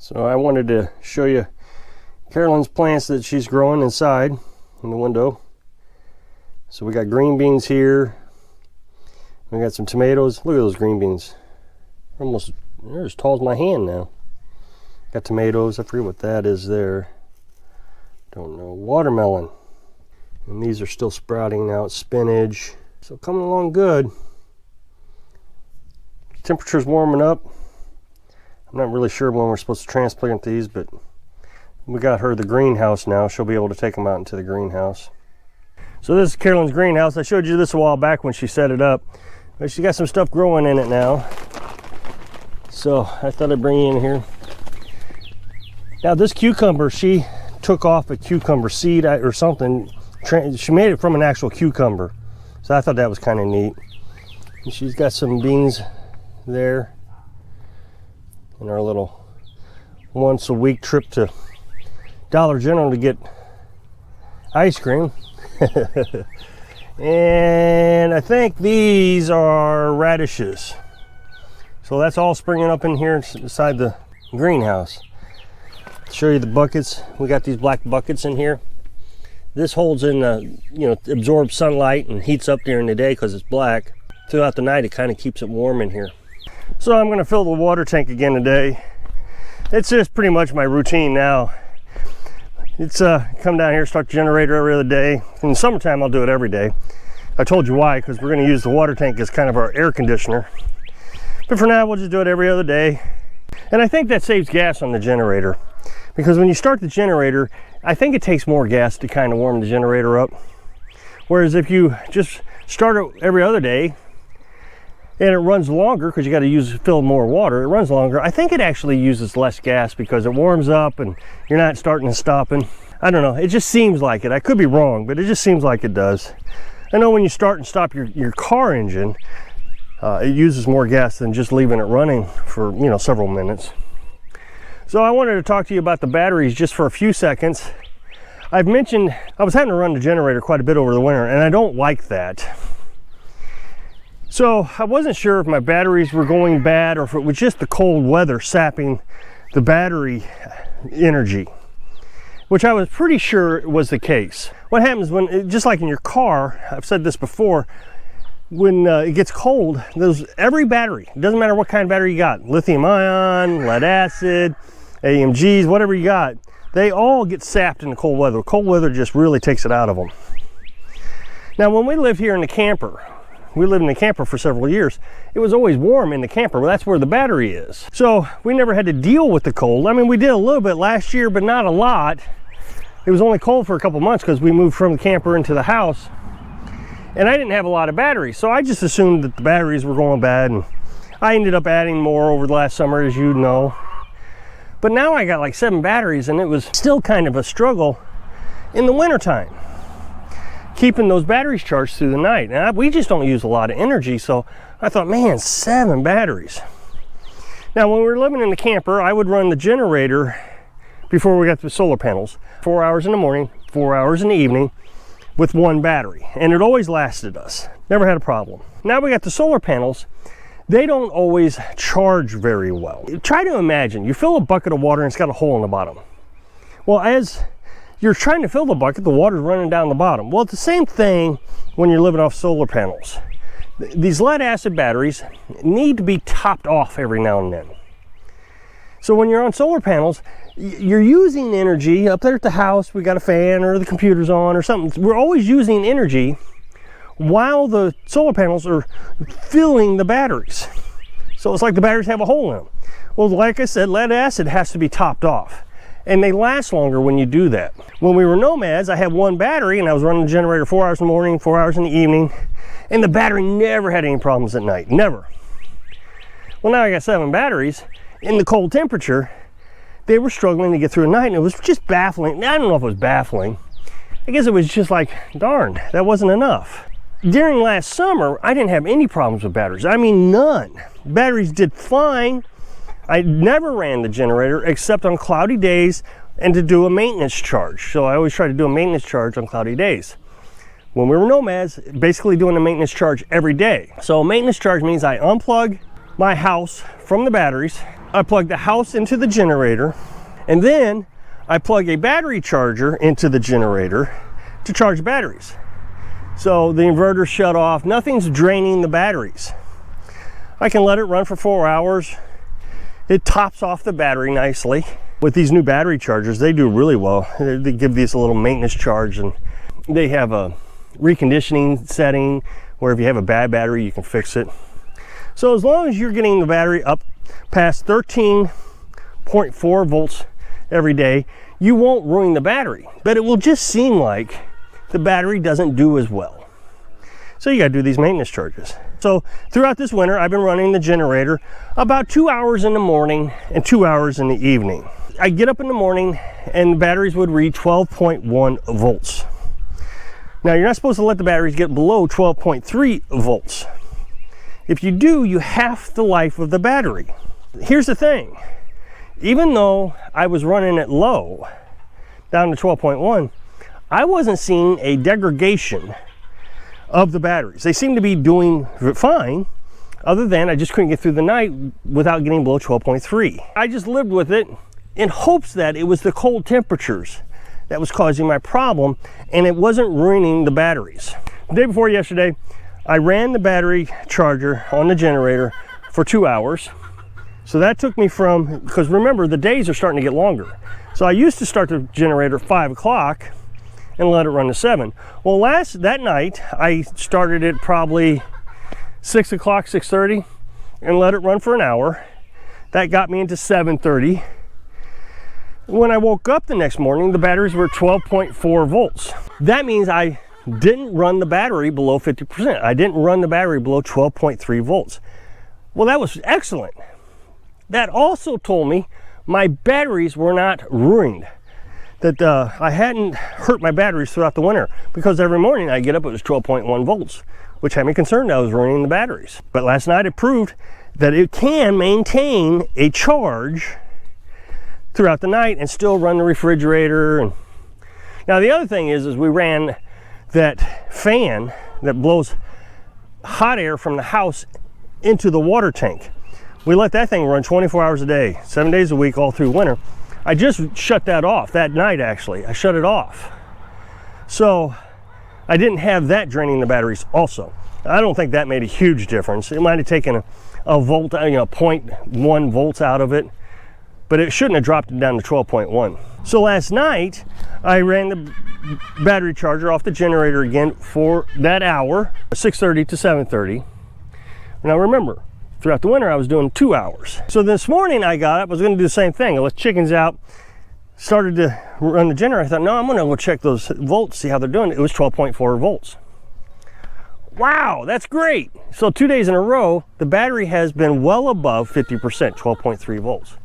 So I wanted to show you Carolyn's plants that she's growing inside in the window. So we got green beans here. We got some tomatoes. Look at those green beans. They're as tall as my hand now. Got tomatoes. I forget what that is there. Don't know. Watermelon. And these are still sprouting out. Spinach. So coming along good. Temperature's warming up. I'm not really sure when we're supposed to transplant these, but we got her the greenhouse now. She'll be able to take them out into the greenhouse. So this is Carolyn's greenhouse. I showed you this a while back when she set it up. But she got some stuff growing in it now. So I thought I'd bring you in here. Now this cucumber, she took off a cucumber seed or something. She made it from an actual cucumber. So I thought that was kind of neat. And she's got some beans there. And our little once a week trip to Dollar General to get ice cream. And I think these are radishes. So that's all springing up in here inside the greenhouse. I'll show you the buckets. We got these black buckets in here. This holds in, absorbs sunlight and heats up during the day because it's black. Throughout the night, it kind of keeps it warm in here. So I'm going to fill the water tank again today. It's just pretty much my routine now. It's come down here, start the generator every other day. In the summertime, I'll do it every day. I told you why, because we're going to use the water tank as kind of our air conditioner. But for now, we'll just do it every other day. And I think that saves gas on the generator. Because when you start the generator, I think it takes more gas to kind of warm the generator up. Whereas if you just start it every other day, and it runs longer because you got to fill more water, it runs longer, I think it actually uses less gas because it warms up and you're not starting and stopping. I don't know, it just seems like it. I could be wrong, but it just seems like it does. I know when you start and stop your car engine, it uses more gas than just leaving it running for several minutes. So I wanted to talk to you about the batteries just for a few seconds. I've mentioned I was having to run the generator quite a bit over the winter, and I don't like that. So I wasn't sure if my batteries were going bad or if it was just the cold weather sapping the battery energy, which I was pretty sure was the case. What happens when, just like in your car, I've said this before, when it gets cold, every battery, it doesn't matter what kind of battery you got, lithium ion, lead acid, AMGs, whatever you got, they all get sapped in the cold weather. Cold weather just really takes it out of them. Now when we lived here in the camper, we lived in the camper for several years. It was always warm in the camper, but that's where the battery is. So we never had to deal with the cold. I mean, we did a little bit last year, but not a lot. It was only cold for a couple months because we moved from the camper into the house. And I didn't have a lot of batteries. So I just assumed that the batteries were going bad. And I ended up adding more over the last summer, as you know. But now I got like 7 batteries, and it was still kind of a struggle in the wintertime, keeping those batteries charged through the night. And we just don't use a lot of energy, so I thought, man, 7 batteries. Now, when we were living in the camper, I would run the generator before we got the solar panels, 4 hours in the morning, 4 hours in the evening, with 1 battery. And it always lasted us. Never had a problem. Now we got the solar panels. They don't always charge very well. Try to imagine, you fill a bucket of water and it's got a hole in the bottom. Well, as you're trying to fill the bucket, the water's running down the bottom. Well, it's the same thing when you're living off solar panels. These lead acid batteries need to be topped off every now and then. So when you're on solar panels, you're using energy up there at the house. We got a fan or the computer's on or something. We're always using energy while the solar panels are filling the batteries. So it's like the batteries have a hole in them. Well, like I said, lead acid has to be topped off. And they last longer when you do that. When we were nomads, I had 1 battery and I was running the generator 4 hours in the morning, 4 hours in the evening, and the battery never had any problems at night, never. Well, now I got 7 batteries. In the cold temperature, they were struggling to get through the night, and it was just baffling. I don't know if it was baffling. I guess it was just like, darn, that wasn't enough. During last summer, I didn't have any problems with batteries. I mean, none. Batteries did fine. I never ran the generator except on cloudy days and to do a maintenance charge. So I always try to do a maintenance charge on cloudy days. When we were nomads, basically doing a maintenance charge every day. So a maintenance charge means I unplug my house from the batteries, I plug the house into the generator, and then I plug a battery charger into the generator to charge batteries. So the inverter's shut off, nothing's draining the batteries. I can let it run for 4 hours. It tops off the battery nicely. With these new battery chargers, they do really well. They give these a little maintenance charge, and they have a reconditioning setting where if you have a bad battery, you can fix it. So as long as you're getting the battery up past 13.4 volts every day, you won't ruin the battery, but it will just seem like the battery doesn't do as well. So you got to do these maintenance charges. So throughout this winter, I've been running the generator about 2 hours in the morning and 2 hours in the evening. I get up in the morning and the batteries would read 12.1 volts. Now you're not supposed to let the batteries get below 12.3 volts. If you do, you half the life of the battery. Here's the thing. Even though I was running it low, down to 12.1, I wasn't seeing a degradation of the batteries. They seem to be doing fine, other than I just couldn't get through the night without getting below 12.3. I just lived with it in hopes that it was the cold temperatures that was causing my problem and it wasn't ruining the batteries. The day before yesterday, I ran the battery charger on the generator for 2 hours. So that took me from, because remember, the days are starting to get longer. So I used to start the generator at 5 o'clock and let it run to 7. Well, that night, I started it probably 6 o'clock, 6:30, and let it run for an hour. That got me into 7:30. When I woke up the next morning, the batteries were 12.4 volts. That means I didn't run the battery below 50%. I didn't run the battery below 12.3 volts. Well, that was excellent. That also told me my batteries were not ruined, that I hadn't hurt my batteries throughout the winter, because every morning I get up, it was 12.1 volts, which had me concerned I was ruining the batteries. But last night it proved that it can maintain a charge throughout the night and still run the refrigerator. And now the other thing is we ran that fan that blows hot air from the house into the water tank. We let that thing run 24 hours a day, 7 days a week, all through winter. I just shut that off that night, actually. I shut it off. So I didn't have that draining the batteries also. I don't think that made a huge difference. It might have taken a volt, 0.1 volts out of it, but it shouldn't have dropped it down to 12.1. So last night, I ran the battery charger off the generator again for that hour, 6:30 to 7:30. Now remember, throughout the winter, I was doing 2 hours. So this morning I got up, I was gonna do the same thing. I let chickens out, started to run the generator. I thought, no, I'm gonna go check those volts, see how they're doing. It was 12.4 volts. Wow, that's great. So 2 days in a row, the battery has been well above 50%, 12.3 volts.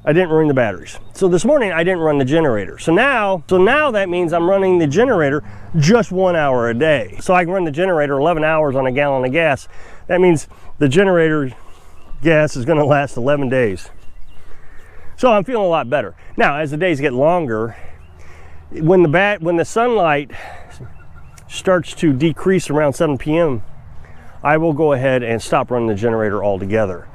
I didn't ruin the batteries. So this morning I didn't run the generator. So now that means I'm running the generator just 1 hour a day. So I can run the generator 11 hours on a gallon of gas. That means the generator gas is gonna last 11 days. So I'm feeling a lot better. Now, as the days get longer, when the sunlight starts to decrease around 7 p.m., I will go ahead and stop running the generator altogether.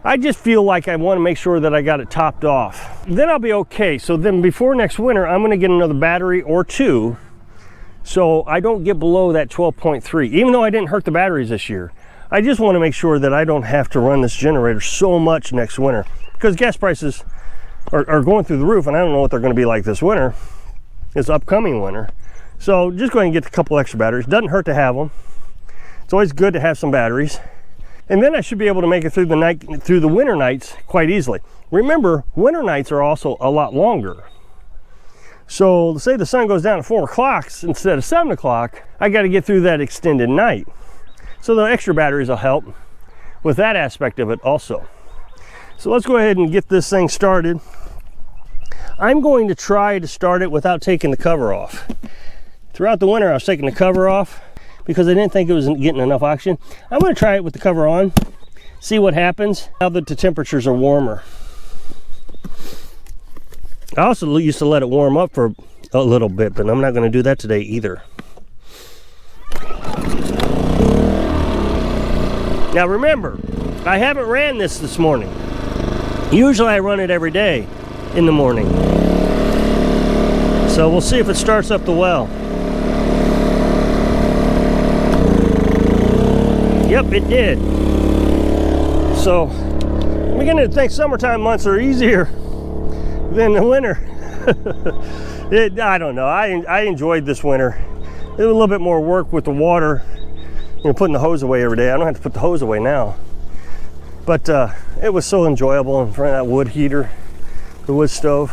I just feel like I want to make sure that I got it topped off. Then I'll be okay. So then before next winter, I'm going to get another battery or two so I don't get below that 12.3. Even though I didn't hurt the batteries this year, I just want to make sure that I don't have to run this generator so much next winter, because gas prices are going through the roof, and I don't know what they're going to be like this winter, this upcoming winter. So just go ahead and get a couple extra batteries. Doesn't hurt to have them. It's always good to have some batteries. And then I should be able to make it through the winter nights quite easily. Remember, winter nights are also a lot longer. So say the sun goes down at 4 o'clock instead of 7 o'clock, I got to get through that extended night. So the extra batteries will help with that aspect of it also. So let's go ahead and get this thing started. I'm going to try to start it without taking the cover off. Throughout the winter, I was taking the cover off because I didn't think it was getting enough oxygen. I'm going to try it with the cover on, see what happens now that the temperatures are warmer. I also used to let it warm up for a little bit, but I'm not going to do that today either. Now remember, I haven't ran this morning. Usually I run it every day in the morning. So we'll see if it starts up the well. Yep, it did. So I'm beginning to think summertime months are easier than the winter. I don't know. I enjoyed this winter. It was a little bit more work with the water, putting the hose away every day. I don't have to put the hose away now. But it was so enjoyable in front of that wood heater, the wood stove.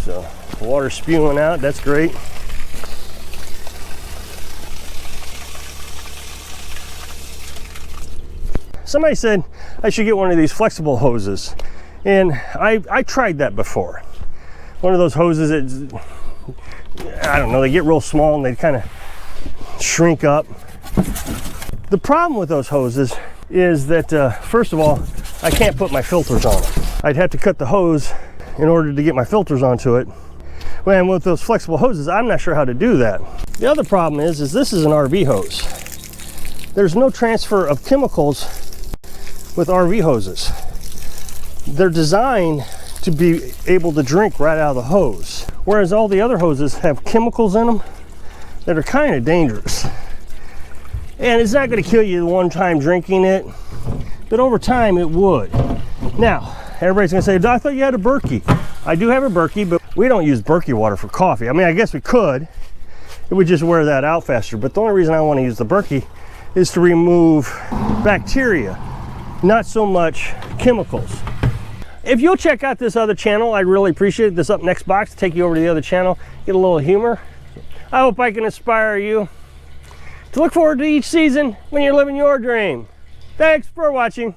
So the water's spewing out, that's great. Somebody said I should get one of these flexible hoses. And I tried that before. One of those hoses that, I don't know, they get real small and they kind of shrink up. The problem with those hoses is that, first of all, I can't put my filters on it. I'd have to cut the hose in order to get my filters onto it. And with those flexible hoses, I'm not sure how to do that. The other problem is this is an RV hose. There's no transfer of chemicals with RV hoses. They're designed to be able to drink right out of the hose, whereas all the other hoses have chemicals in them that are kind of dangerous. And it's not going to kill you the one time drinking it, but over time it would. Now, everybody's going to say, I thought you had a Berkey. I do have a Berkey, but we don't use Berkey water for coffee. I mean, I guess we could. It would just wear that out faster. But the only reason I want to use the Berkey is to remove bacteria, not so much chemicals. If you'll check out this other channel, I'd really appreciate it. This up next box to take you over to the other channel, get a little humor. I hope I can inspire you to look forward to each season when you're living your dream. Thanks for watching.